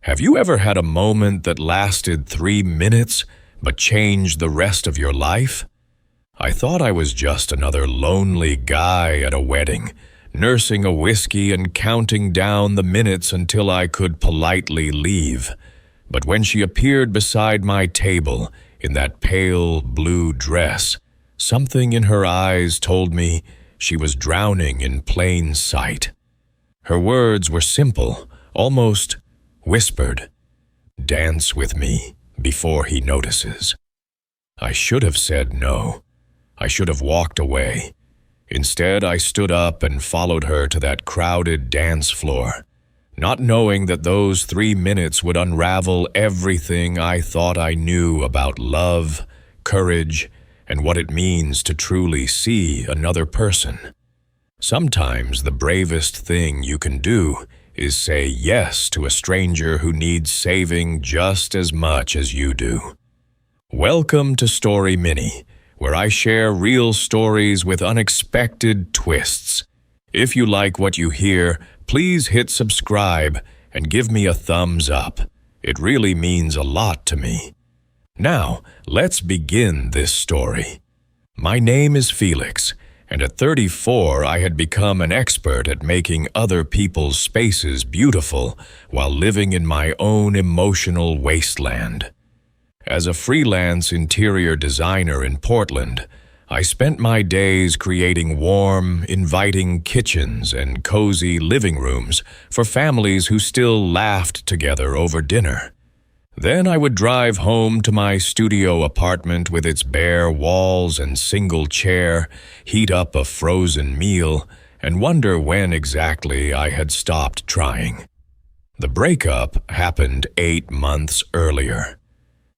Have you ever had a moment that lasted 3 minutes but changed the rest of your life? I thought I was just another lonely guy at a wedding, nursing a whiskey and counting down the minutes until I could politely leave. But when she appeared beside my table in that pale blue dress, something in her eyes told me she was drowning in plain sight. Her words were simple, almost whispered. "Dance with me before he notices." I should have said no. I should have walked away. Instead, I stood up and followed her to that crowded dance floor, not knowing that those 3 minutes would unravel everything I thought I knew about love, courage, and what it means to truly see another person. Sometimes the bravest thing you can do is say yes to a stranger who needs saving just as much as you do. Welcome to Story Mini, where I share real stories with unexpected twists. If you like what you hear, please hit subscribe and give me a thumbs up. It really means a lot to me. Now, let's begin this story. My name is Felix, and at 34 I had become an expert at making other people's spaces beautiful while living in my own emotional wasteland. As a freelance interior designer in Portland, I spent my days creating warm, inviting kitchens and cozy living rooms for families who still laughed together over dinner. Then I would drive home to my studio apartment with its bare walls and single chair, heat up a frozen meal, and wonder when exactly I had stopped trying. The breakup happened 8 months earlier.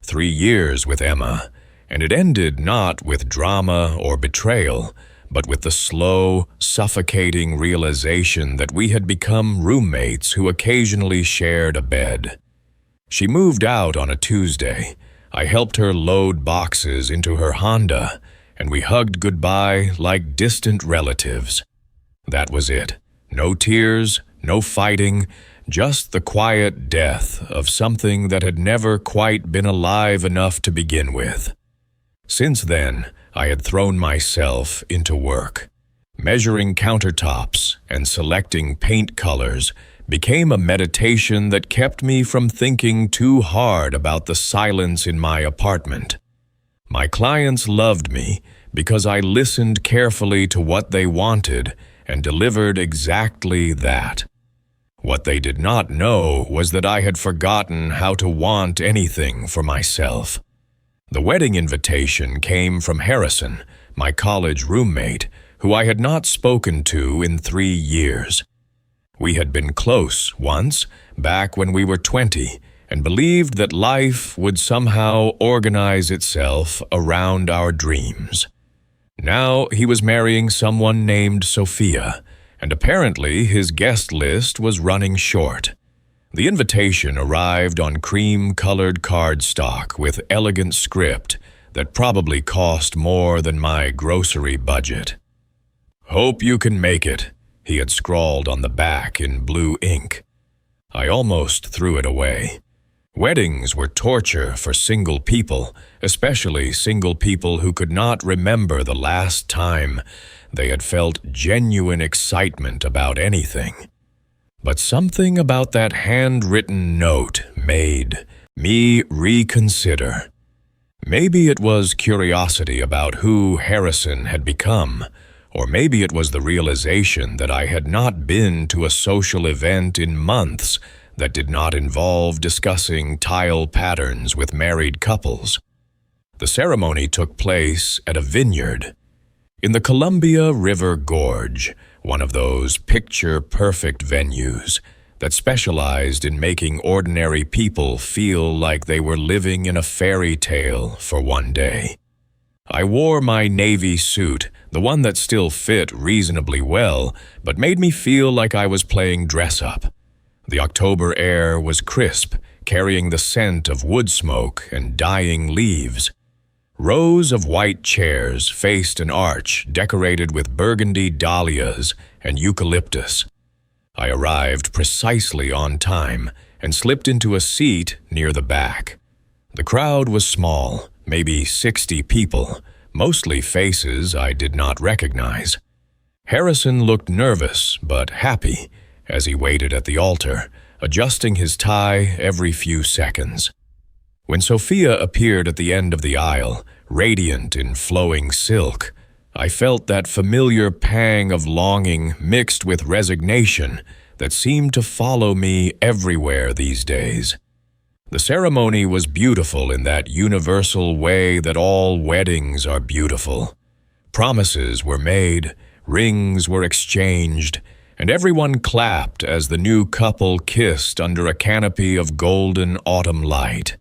3 years with Emma, and it ended not with drama or betrayal, but with the slow, suffocating realization that we had become roommates who occasionally shared a bed. She moved out on a Tuesday. I helped her load boxes into her Honda, and we hugged goodbye like distant relatives. That was it. No tears, no fighting, just the quiet death of something that had never quite been alive enough to begin with. Since then, I had thrown myself into work. Measuring countertops and selecting paint colors became a meditation that kept me from thinking too hard about the silence in my apartment. My clients loved me because I listened carefully to what they wanted and delivered exactly that. What they did not know was that I had forgotten how to want anything for myself. The wedding invitation came from Harrison, my college roommate, who I had not spoken to in 3 years. We had been close once, back when we were 20, and believed that life would somehow organize itself around our dreams. Now he was marrying someone named Sophia, and apparently his guest list was running short. The invitation arrived on cream-colored cardstock with elegant script that probably cost more than my grocery budget. "Hope you can make it," he had scrawled on the back in blue ink. I almost threw it away. Weddings were torture for single people, especially single people who could not remember the last time they had felt genuine excitement about anything. But something about that handwritten note made me reconsider. Maybe it was curiosity about who Harrison had become, or maybe it was the realization that I had not been to a social event in months that did not involve discussing tile patterns with married couples. The ceremony took place at a vineyard in the Columbia River Gorge, one of those picture-perfect venues that specialized in making ordinary people feel like they were living in a fairy tale for one day. I wore my navy suit, the one that still fit reasonably well, but made me feel like I was playing dress-up. The October air was crisp, carrying the scent of wood smoke and dying leaves. Rows of white chairs faced an arch decorated with burgundy dahlias and eucalyptus. I arrived precisely on time, and slipped into a seat near the back. The crowd was small, maybe 60 people, mostly faces I did not recognize. Harrison looked nervous but happy as he waited at the altar, adjusting his tie every few seconds. When Sophia appeared at the end of the aisle, radiant in flowing silk, I felt that familiar pang of longing mixed with resignation that seemed to follow me everywhere these days. The ceremony was beautiful in that universal way that all weddings are beautiful. Promises were made, rings were exchanged, and everyone clapped as the new couple kissed under a canopy of golden autumn light.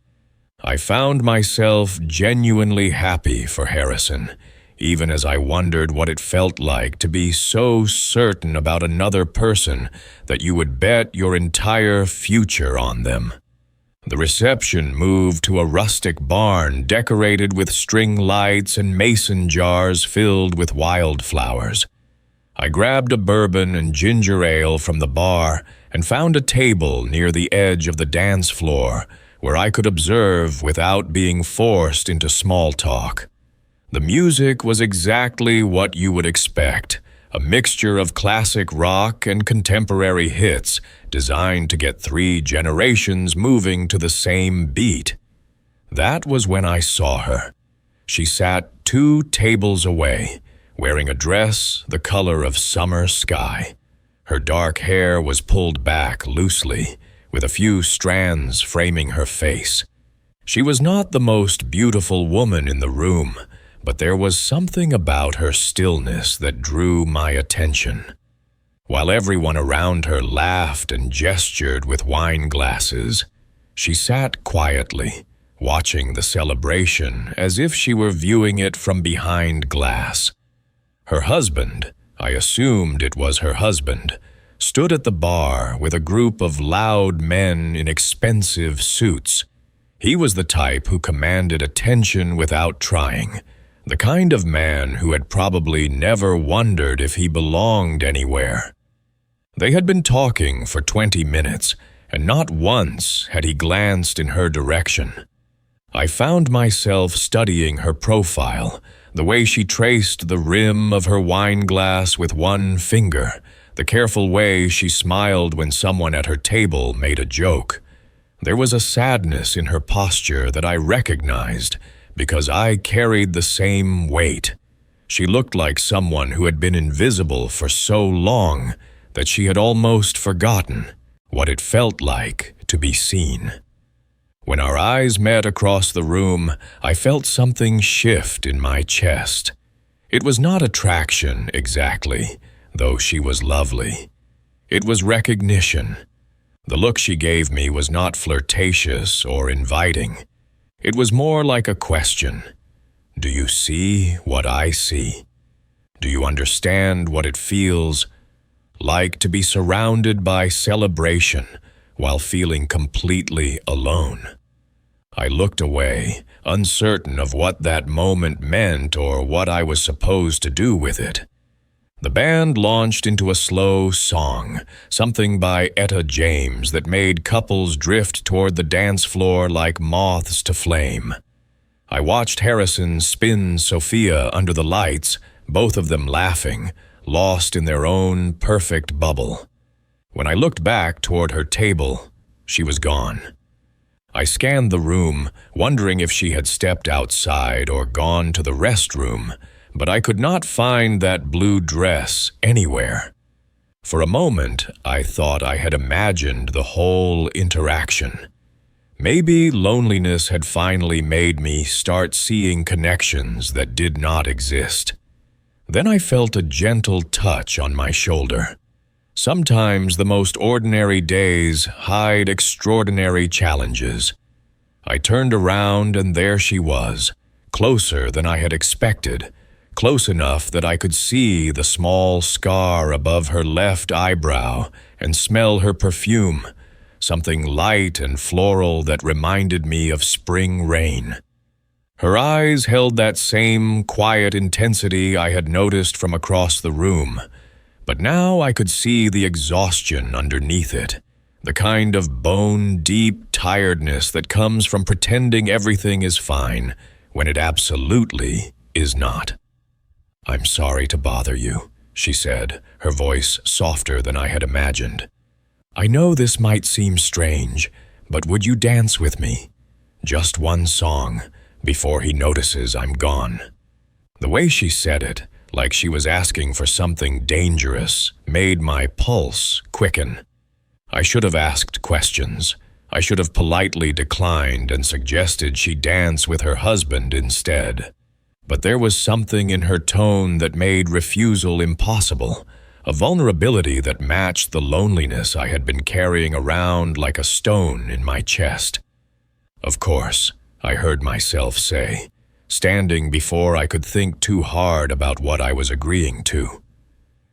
I found myself genuinely happy for Harrison, even as I wondered what it felt like to be so certain about another person that you would bet your entire future on them. The reception moved to a rustic barn decorated with string lights and mason jars filled with wildflowers. I grabbed a bourbon and ginger ale from the bar and found a table near the edge of the dance floor where I could observe without being forced into small talk. The music was exactly what you would expect, a mixture of classic rock and contemporary hits designed to get 3 generations moving to the same beat. That was when I saw her. She sat 2 tables away, wearing a dress the color of summer sky. Her dark hair was pulled back loosely, with a few strands framing her face. She was not the most beautiful woman in the room, but there was something about her stillness that drew my attention. While everyone around her laughed and gestured with wine glasses, she sat quietly, watching the celebration as if she were viewing it from behind glass. Her husband, I assumed it was her husband, stood at the bar with a group of loud men in expensive suits. He was the type who commanded attention without trying, the kind of man who had probably never wondered if he belonged anywhere. They had been talking for 20 minutes, and not once had he glanced in her direction. I found myself studying her profile, the way she traced the rim of her wine glass with one finger, the careful way she smiled when someone at her table made a joke. There was a sadness in her posture that I recognized because I carried the same weight. She looked like someone who had been invisible for so long that she had almost forgotten what it felt like to be seen. When our eyes met across the room, I felt something shift in my chest. It was not attraction exactly, though she was lovely. It was recognition. The look she gave me was not flirtatious or inviting. It was more like a question. Do you see what I see? Do you understand what it feels like to be surrounded by celebration while feeling completely alone? I looked away, uncertain of what that moment meant or what I was supposed to do with it. The band launched into a slow song, something by Etta James that made couples drift toward the dance floor like moths to flame. I watched Harrison spin Sophia under the lights, both of them laughing, lost in their own perfect bubble. When I looked back toward her table, she was gone. I scanned the room, wondering if she had stepped outside or gone to the restroom, but I could not find that blue dress anywhere. For a moment, I thought I had imagined the whole interaction. Maybe loneliness had finally made me start seeing connections that did not exist. Then I felt a gentle touch on my shoulder. Sometimes the most ordinary days hide extraordinary challenges. I turned around and there she was, closer than I had expected, close enough that I could see the small scar above her left eyebrow and smell her perfume, something light and floral that reminded me of spring rain. Her eyes held that same quiet intensity I had noticed from across the room, but now I could see the exhaustion underneath it, the kind of bone-deep tiredness that comes from pretending everything is fine when it absolutely is not. "I'm sorry to bother you," she said, her voice softer than I had imagined. "I know this might seem strange, but would you dance with me? Just one song, before he notices I'm gone." The way she said it, like she was asking for something dangerous, made my pulse quicken. I should have asked questions. I should have politely declined and suggested she dance with her husband instead. But there was something in her tone that made refusal impossible, a vulnerability that matched the loneliness I had been carrying around like a stone in my chest. "Of course," I heard myself say, standing before I could think too hard about what I was agreeing to.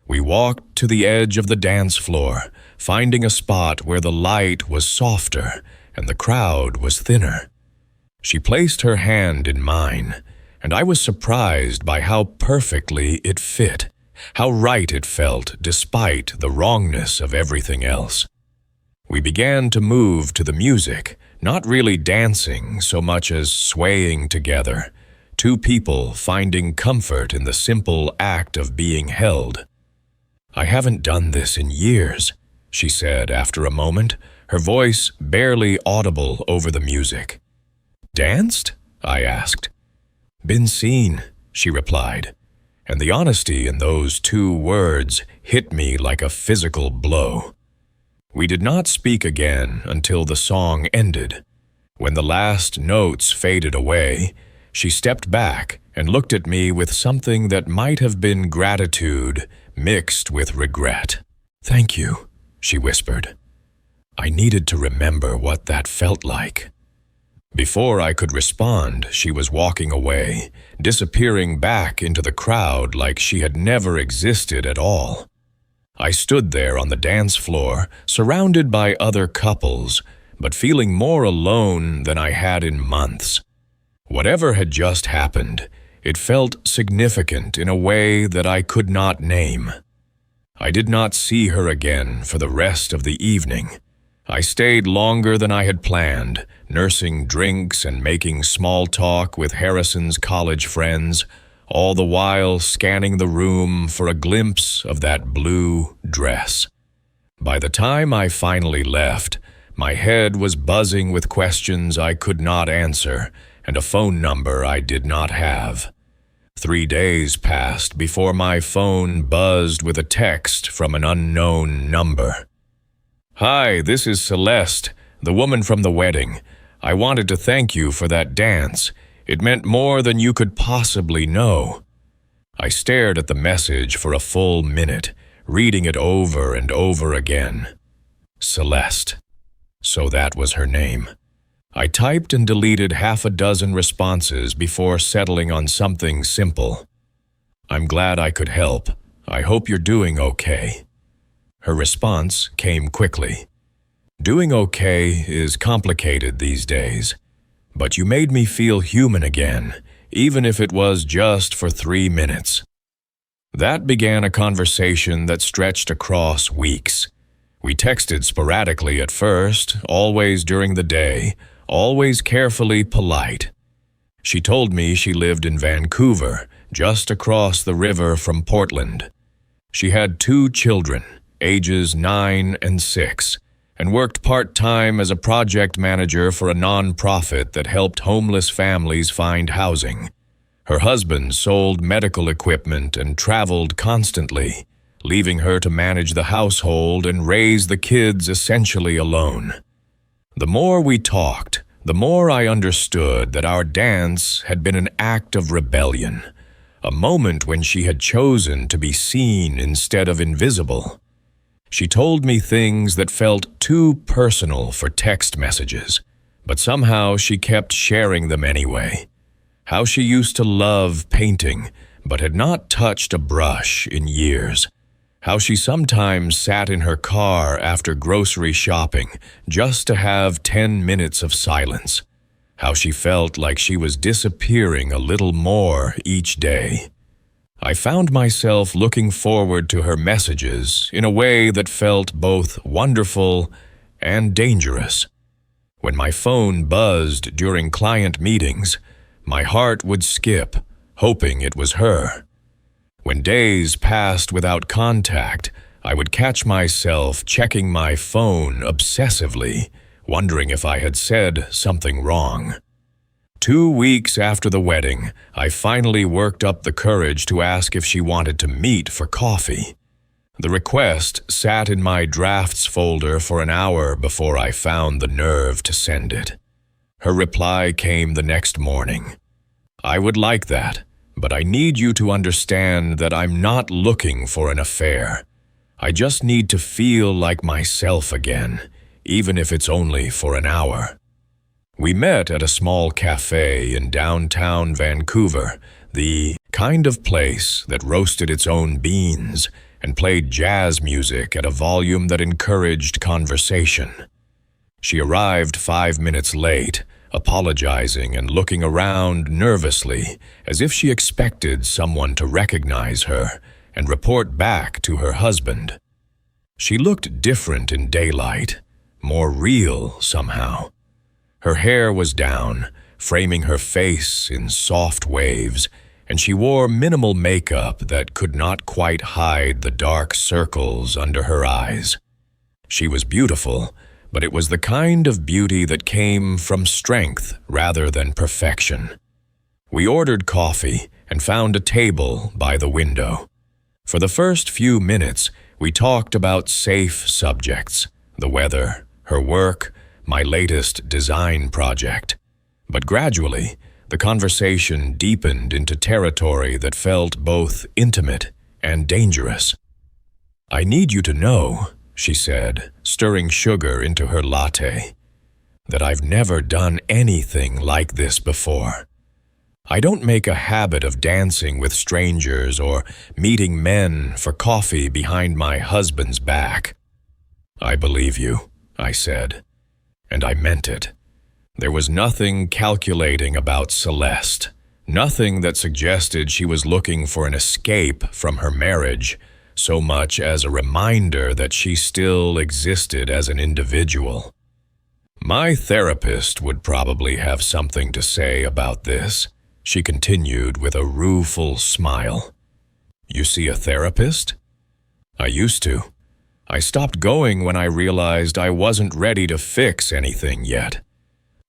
We walked to the edge of the dance floor, finding a spot where the light was softer and the crowd was thinner. She placed her hand in mine, and I was surprised by how perfectly it fit, how right it felt despite the wrongness of everything else. We began to move to the music, not really dancing so much as swaying together, two people finding comfort in the simple act of being held. "I haven't done this in years," she said after a moment, her voice barely audible over the music. "Danced?" I asked. "Been seen," she replied, and the honesty in those two words hit me like a physical blow. We did not speak again until the song ended. When the last notes faded away, she stepped back and looked at me with something that might have been gratitude mixed with regret. "Thank you," she whispered. I needed to remember what that felt like. Before I could respond, she was walking away, disappearing back into the crowd like she had never existed at all. I stood there on the dance floor, surrounded by other couples, but feeling more alone than I had in months. Whatever had just happened, it felt significant in a way that I could not name. I did not see her again for the rest of the evening. I stayed longer than I had planned, nursing drinks and making small talk with Harrison's college friends, all the while scanning the room for a glimpse of that blue dress. By the time I finally left, my head was buzzing with questions I could not answer and a phone number I did not have. 3 days passed before my phone buzzed with a text from an unknown number. "Hi, this is Celeste, the woman from the wedding. I wanted to thank you for that dance. It meant more than you could possibly know." I stared at the message for a full minute, reading it over and over again. Celeste. So that was her name. I typed and deleted 6 responses before settling on something simple. "I'm glad I could help. I hope you're doing okay." Her response came quickly. "Doing okay is complicated these days, but you made me feel human again, even if it was just for 3 minutes." That began a conversation that stretched across weeks. We texted sporadically at first, always during the day, always carefully polite. She told me she lived in Vancouver, just across the river from Portland. She had 2 children, ages 9 and 6, and worked part-time as a project manager for a non-profit that helped homeless families find housing. Her husband sold medical equipment and traveled constantly, leaving her to manage the household and raise the kids essentially alone. The more we talked, the more I understood that our dance had been an act of rebellion, a moment when she had chosen to be seen instead of invisible. She told me things that felt too personal for text messages, but somehow she kept sharing them anyway. How she used to love painting, but had not touched a brush in years. How she sometimes sat in her car after grocery shopping just to have 10 minutes of silence. How she felt like she was disappearing a little more each day. I found myself looking forward to her messages in a way that felt both wonderful and dangerous. When my phone buzzed during client meetings, my heart would skip, hoping it was her. When days passed without contact, I would catch myself checking my phone obsessively, wondering if I had said something wrong. 2 weeks after the wedding, I finally worked up the courage to ask if she wanted to meet for coffee. The request sat in my drafts folder for an hour before I found the nerve to send it. Her reply came the next morning. "I would like that, but I need you to understand that I'm not looking for an affair. I just need to feel like myself again, even if it's only for an hour." We met at a small cafe in downtown Vancouver, the kind of place that roasted its own beans and played jazz music at a volume that encouraged conversation. She arrived 5 minutes late, apologizing and looking around nervously, as if she expected someone to recognize her and report back to her husband. She looked different in daylight, more real somehow. Her hair was down, framing her face in soft waves, and she wore minimal makeup that could not quite hide the dark circles under her eyes. She was beautiful, but it was the kind of beauty that came from strength rather than perfection. We ordered coffee and found a table by the window. For the first few minutes, we talked about safe subjects, the weather, her work, my latest design project. But gradually, the conversation deepened into territory that felt both intimate and dangerous. "I need you to know," she said, stirring sugar into her latte, "that I've never done anything like this before. I don't make a habit of dancing with strangers or meeting men for coffee behind my husband's back." "I believe you," I said, and I meant it. There was nothing calculating about Celeste, nothing that suggested she was looking for an escape from her marriage, so much as a reminder that she still existed as an individual. "My therapist would probably have something to say about this," she continued with a rueful smile. "You see a therapist?" "I used to. I stopped going when I realized I wasn't ready to fix anything yet.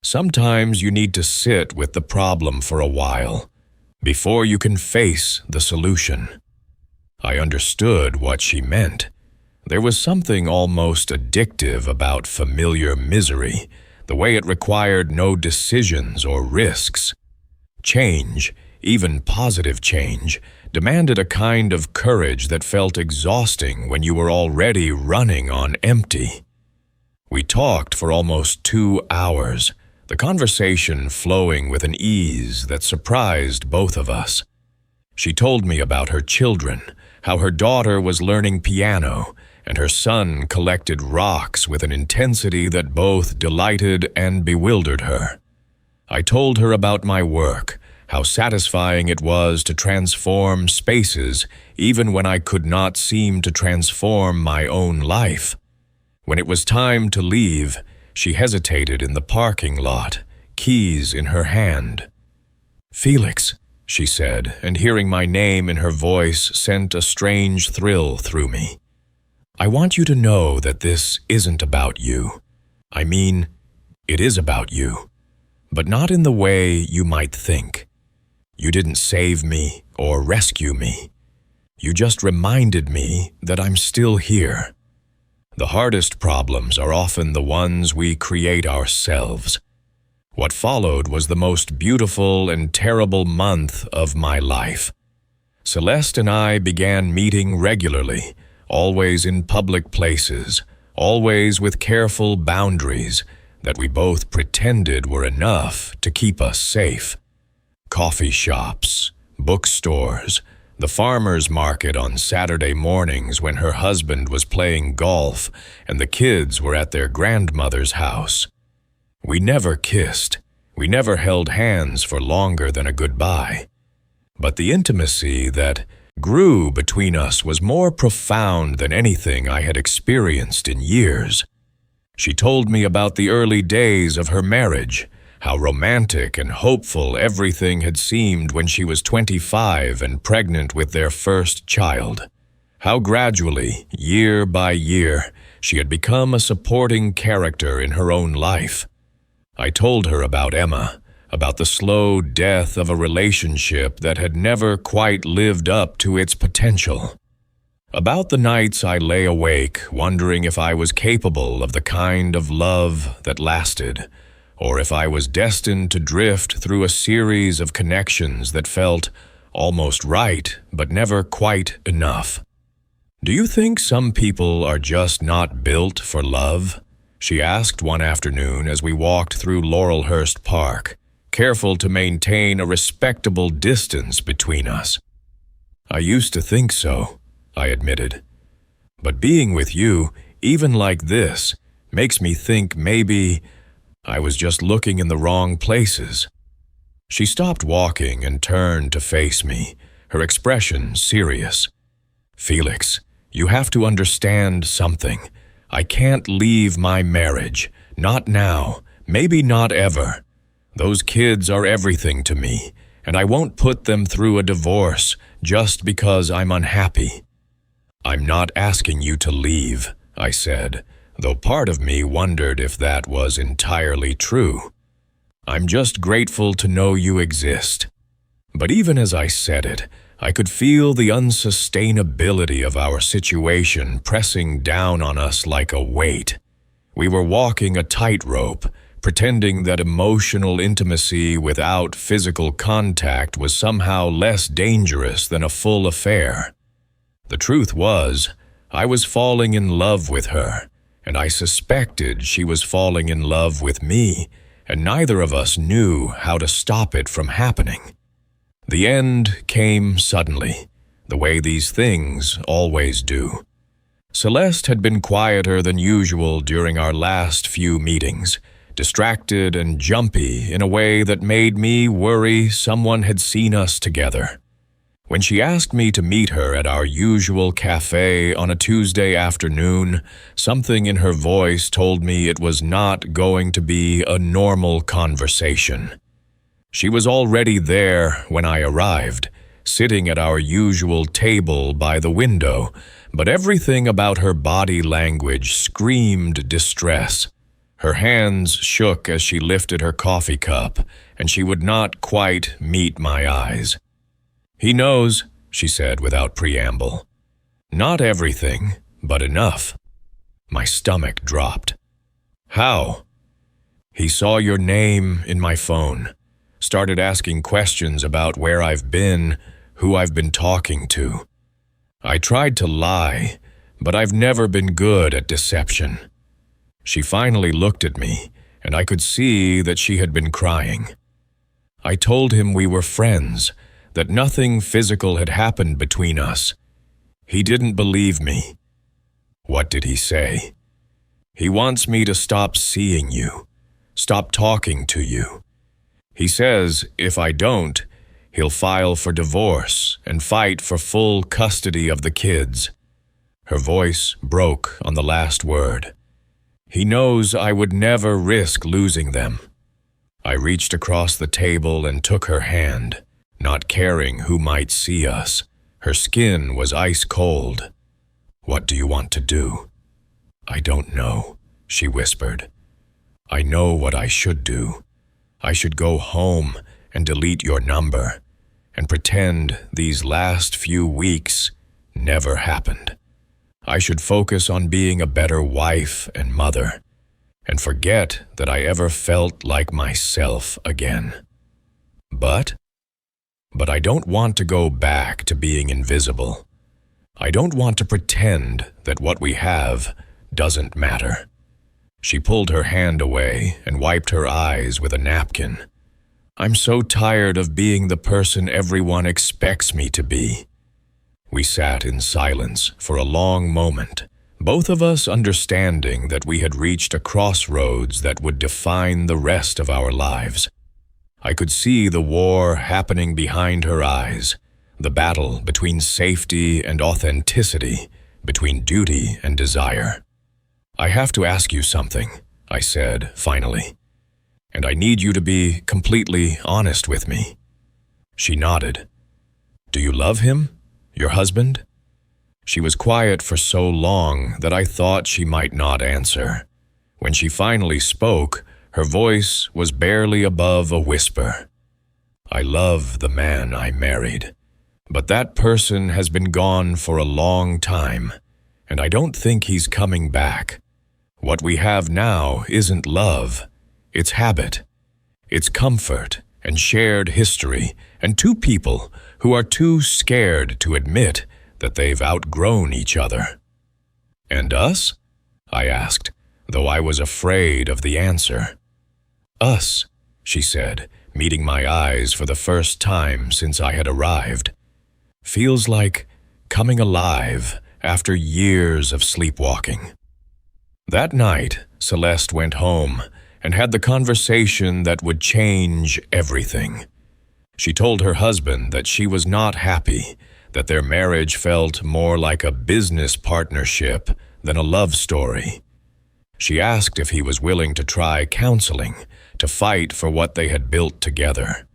Sometimes you need to sit with the problem for a while, before you can face the solution." I understood what she meant. There was something almost addictive about familiar misery, the way it required no decisions or risks. Change, even positive change, demanded a kind of courage that felt exhausting when you were already running on empty. We talked for almost 2 hours, the conversation flowing with an ease that surprised both of us. She told me about her children, how her daughter was learning piano, and her son collected rocks with an intensity that both delighted and bewildered her. I told her about my work, how satisfying it was to transform spaces even when I could not seem to transform my own life. When it was time to leave, she hesitated in the parking lot, keys in her hand. "Felix," she said, and hearing my name in her voice sent a strange thrill through me. "I want you to know that this isn't about you. I mean, it is about you, but not in the way you might think. You didn't save me or rescue me. You just reminded me that I'm still here. The hardest problems are often the ones we create ourselves. What followed was the most beautiful and terrible month of my life. Celeste and I began meeting regularly, always in public places, always with careful boundaries that we both pretended were enough to keep us safe. Coffee shops, bookstores, the farmer's market on Saturday mornings when her husband was playing golf and the kids were at their grandmother's house. We never kissed. We never held hands for longer than a goodbye. But the intimacy that grew between us was more profound than anything I had experienced in years. She told me about the early days of her marriage, how romantic and hopeful everything had seemed when she was 25 and pregnant with their first child. How gradually, year by year, she had become a supporting character in her own life. I told her about Emma, about the slow death of a relationship that had never quite lived up to its potential. About the nights I lay awake, wondering if I was capable of the kind of love that lasted, or if I was destined to drift through a series of connections that felt almost right, but never quite enough. "Do you think some people are just not built for love?" she asked one afternoon as we walked through Laurelhurst Park, careful to maintain a respectable distance between us. "I used to think so," I admitted. "But being with you, even like this, makes me think maybe I was just looking in the wrong places." She stopped walking and turned to face me, her expression serious. "Felix, you have to understand something. I can't leave my marriage. Not now, maybe not ever. Those kids are everything to me, and I won't put them through a divorce just because I'm unhappy." "I'm not asking you to leave," I said, though part of me wondered if that was entirely true. "I'm just grateful to know you exist." But even as I said it, I could feel the unsustainability of our situation pressing down on us like a weight. We were walking a tightrope, pretending that emotional intimacy without physical contact was somehow less dangerous than a full affair. The truth was, I was falling in love with her, and I suspected she was falling in love with me, and neither of us knew how to stop it from happening. The end came suddenly, the way these things always do. Celeste had been quieter than usual during our last few meetings, distracted and jumpy in a way that made me worry someone had seen us together. When she asked me to meet her at our usual cafe on a Tuesday afternoon, something in her voice told me it was not going to be a normal conversation. She was already there when I arrived, sitting at our usual table by the window, but everything about her body language screamed distress. Her hands shook as she lifted her coffee cup, and she would not quite meet my eyes. "He knows," she said without preamble. "Not everything, but enough." My stomach dropped. "How?" "He saw your name in my phone, started asking questions about where I've been, who I've been talking to. I tried to lie, but I've never been good at deception." She finally looked at me, and I could see that she had been crying. I told him we were friends, that nothing physical had happened between us. He didn't believe me. "What did he say?" "He wants me to stop seeing you, stop talking to you. He says if I don't, he'll file for divorce and fight for full custody of the kids." Her voice broke on the last word. "He knows I would never risk losing them." I reached across the table and took her hand, not caring who might see us. Her skin was ice cold. "What do you want to do?" "I don't know," she whispered. "I know what I should do. I should go home and delete your number and pretend these last few weeks never happened. I should focus on being a better wife and mother and forget that I ever felt like myself again. But I don't want to go back to being invisible. I don't want to pretend that what we have doesn't matter." She pulled her hand away and wiped her eyes with a napkin. "I'm so tired of being the person everyone expects me to be." We sat in silence for a long moment, both of us understanding that we had reached a crossroads that would define the rest of our lives. I could see the war happening behind her eyes, the battle between safety and authenticity, between duty and desire. I have to ask you something, I said, finally. And I need you to be completely honest with me. She nodded. Do you love him, your husband? She was quiet for so long that I thought she might not answer. When she finally spoke, her voice was barely above a whisper. I love the man I married, but that person has been gone for a long time, and I don't think he's coming back. What we have now isn't love, it's habit. It's comfort and shared history, and two people who are too scared to admit that they've outgrown each other. And us? I asked, though I was afraid of the answer. Us, she said, meeting my eyes for the first time since I had arrived. Feels like coming alive after years of sleepwalking. That night, Celeste went home and had the conversation that would change everything. She told her husband that she was not happy, that their marriage felt more like a business partnership than a love story. She asked if he was willing to try counseling, to fight for what they had built together.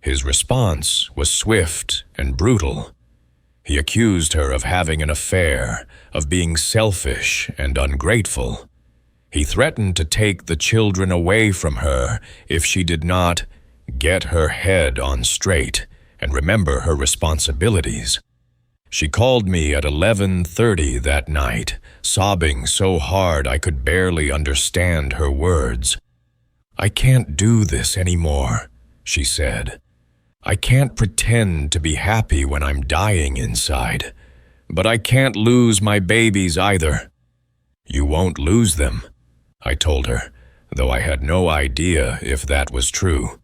His response was swift and brutal. He accused her of having an affair, of being selfish and ungrateful. He threatened to take the children away from her if she did not get her head on straight and remember her responsibilities. She called me at 11:30 that night, sobbing so hard I could barely understand her words. I can't do this anymore, she said. I can't pretend to be happy when I'm dying inside, but I can't lose my babies either. You won't lose them, I told her, though I had no idea if that was true.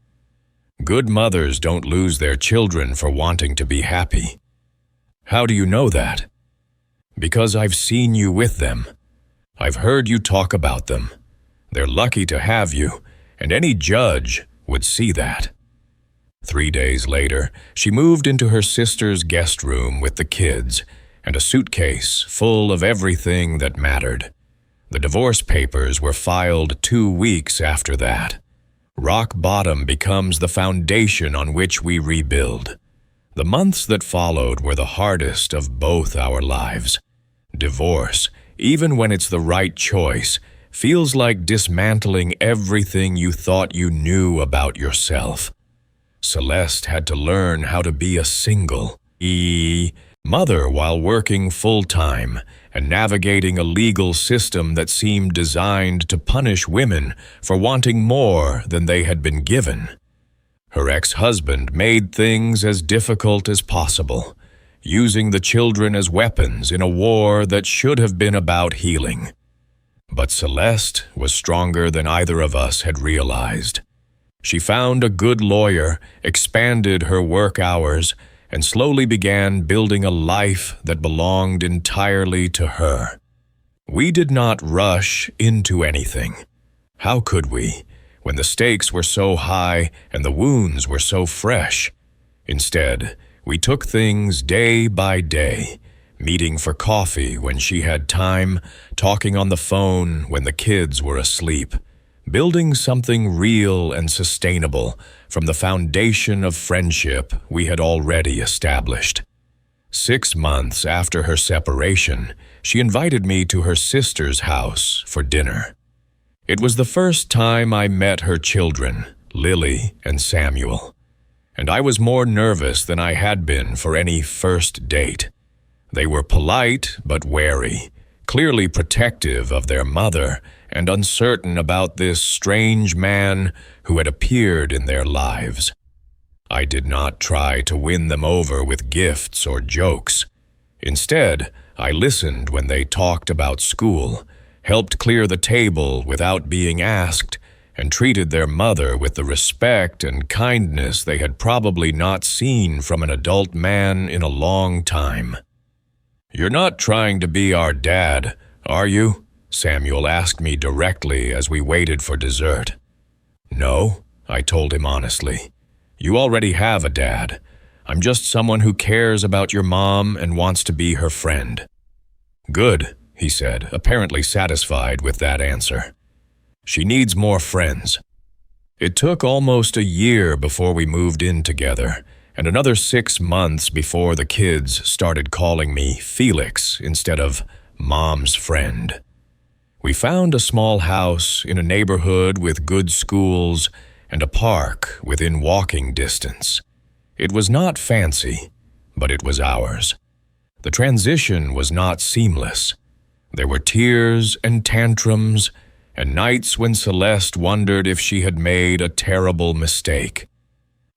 Good mothers don't lose their children for wanting to be happy. How do you know that? Because I've seen you with them. I've heard you talk about them. They're lucky to have you, and any judge would see that. 3 days later, she moved into her sister's guest room with the kids and a suitcase full of everything that mattered. The divorce papers were filed 2 weeks after that. Rock bottom becomes the foundation on which we rebuild. The months that followed were the hardest of both our lives. Divorce, even when it's the right choice, feels like dismantling everything you thought you knew about yourself. Celeste had to learn how to be a single mother while working full-time and navigating a legal system that seemed designed to punish women for wanting more than they had been given. Her ex-husband made things as difficult as possible, using the children as weapons in a war that should have been about healing. But Celeste was stronger than either of us had realized. She found a good lawyer, expanded her work hours, and slowly began building a life that belonged entirely to her. We did not rush into anything. How could we, when the stakes were so high and the wounds were so fresh? Instead, we took things day by day, meeting for coffee when she had time, talking on the phone when the kids were asleep, building something real and sustainable from the foundation of friendship we had already established. 6 months after her separation, she invited me to her sister's house for dinner. It was the first time I met her children, Lily and Samuel, and I was more nervous than I had been for any first date. They were polite but wary, clearly protective of their mother and uncertain about this strange man who had appeared in their lives. I did not try to win them over with gifts or jokes. Instead, I listened when they talked about school, helped clear the table without being asked, and treated their mother with the respect and kindness they had probably not seen from an adult man in a long time. "You're not trying to be our dad, are you?" Samuel asked me directly as we waited for dessert. "No," I told him honestly. "You already have a dad. I'm just someone who cares about your mom and wants to be her friend." "Good," he said, apparently satisfied with that answer. She needs more friends. It took almost a year before we moved in together, and another 6 months before the kids started calling me Felix instead of Mom's friend. We found a small house in a neighborhood with good schools and a park within walking distance. It was not fancy, but it was ours. The transition was not seamless. There were tears and tantrums, and nights when Celeste wondered if she had made a terrible mistake.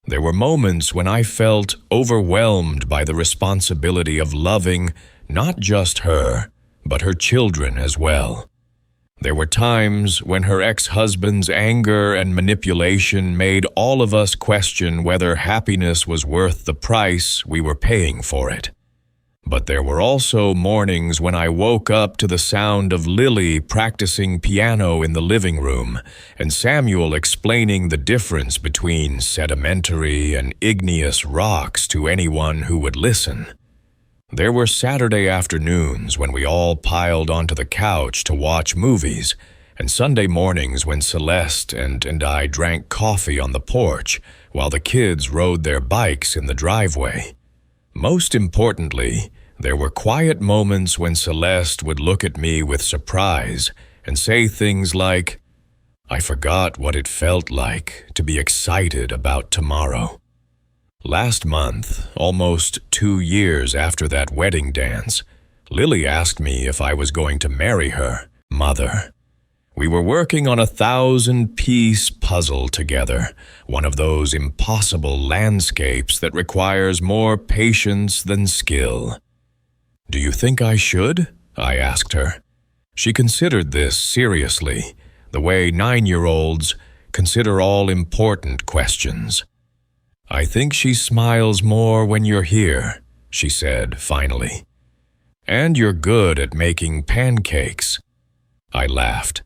There were moments when I felt overwhelmed by the responsibility of loving not just her, but her children as well. There were times when her ex-husband's anger and manipulation made all of us question whether happiness was worth the price we were paying for it. But there were also mornings when I woke up to the sound of Lily practicing piano in the living room and Samuel explaining the difference between sedimentary and igneous rocks to anyone who would listen. There were Saturday afternoons when we all piled onto the couch to watch movies, and Sunday mornings when Celeste and I drank coffee on the porch while the kids rode their bikes in the driveway. Most importantly, there were quiet moments when Celeste would look at me with surprise and say things like, "I forgot what it felt like to be excited about tomorrow." Last month, almost 2 years after that wedding dance, Lily asked me if I was going to marry her, Mother. We were working on a 1,000-piece puzzle together, one of those impossible landscapes that requires more patience than skill. "Do you think I should?" I asked her. She considered this seriously, the way 9-year-olds consider all important questions. "I think she smiles more when you're here," she said finally. "And you're good at making pancakes." I laughed.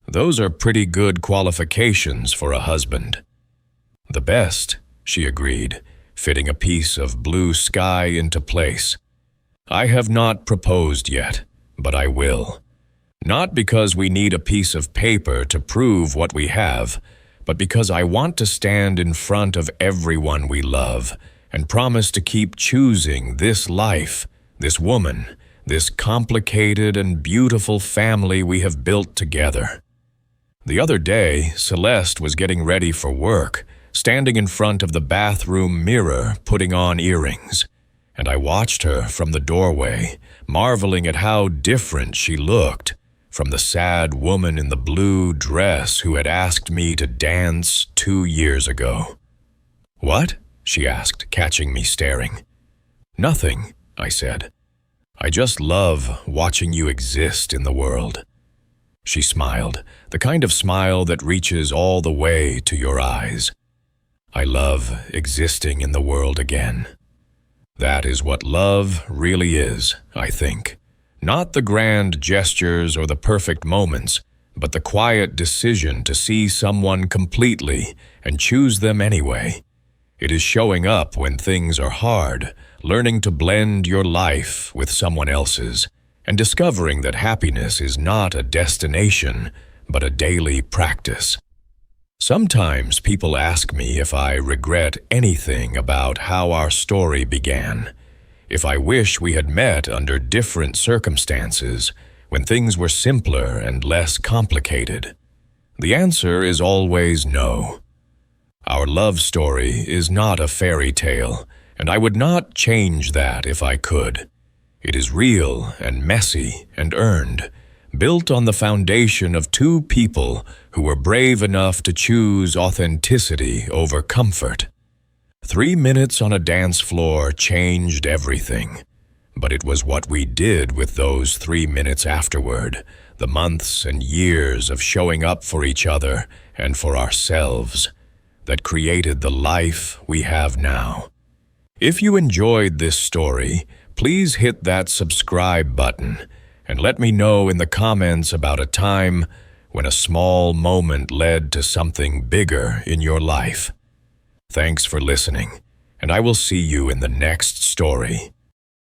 "Those are pretty good qualifications for a husband." "The best," she agreed, fitting a piece of blue sky into place. "I have not proposed yet, but I will. Not because we need a piece of paper to prove what we have, but because I want to stand in front of everyone we love and promise to keep choosing this life, this woman, this complicated and beautiful family we have built together." The other day, Celeste was getting ready for work, standing in front of the bathroom mirror putting on earrings, and I watched her from the doorway, marveling at how different she looked from the sad woman in the blue dress who had asked me to dance 2 years ago. "What?" she asked, catching me staring. "Nothing," I said. "I just love watching you exist in the world." She smiled, the kind of smile that reaches all the way to your eyes. "I love existing in the world again." That is what love really is, I think. Not the grand gestures or the perfect moments, but the quiet decision to see someone completely and choose them anyway. It is showing up when things are hard, learning to blend your life with someone else's, and discovering that happiness is not a destination, but a daily practice. Sometimes people ask me if I regret anything about how our story began, if I wish we had met under different circumstances, when things were simpler and less complicated. The answer is always no. Our love story is not a fairy tale, and I would not change that if I could. It is real and messy and earned, built on the foundation of 2 people who were brave enough to choose authenticity over comfort. 3 minutes on a dance floor changed everything, but it was what we did with those 3 minutes afterward, the months and years of showing up for each other and for ourselves, that created the life we have now. If you enjoyed this story, please hit that subscribe button and let me know in the comments about a time when a small moment led to something bigger in your life. Thanks for listening, and I will see you in the next story.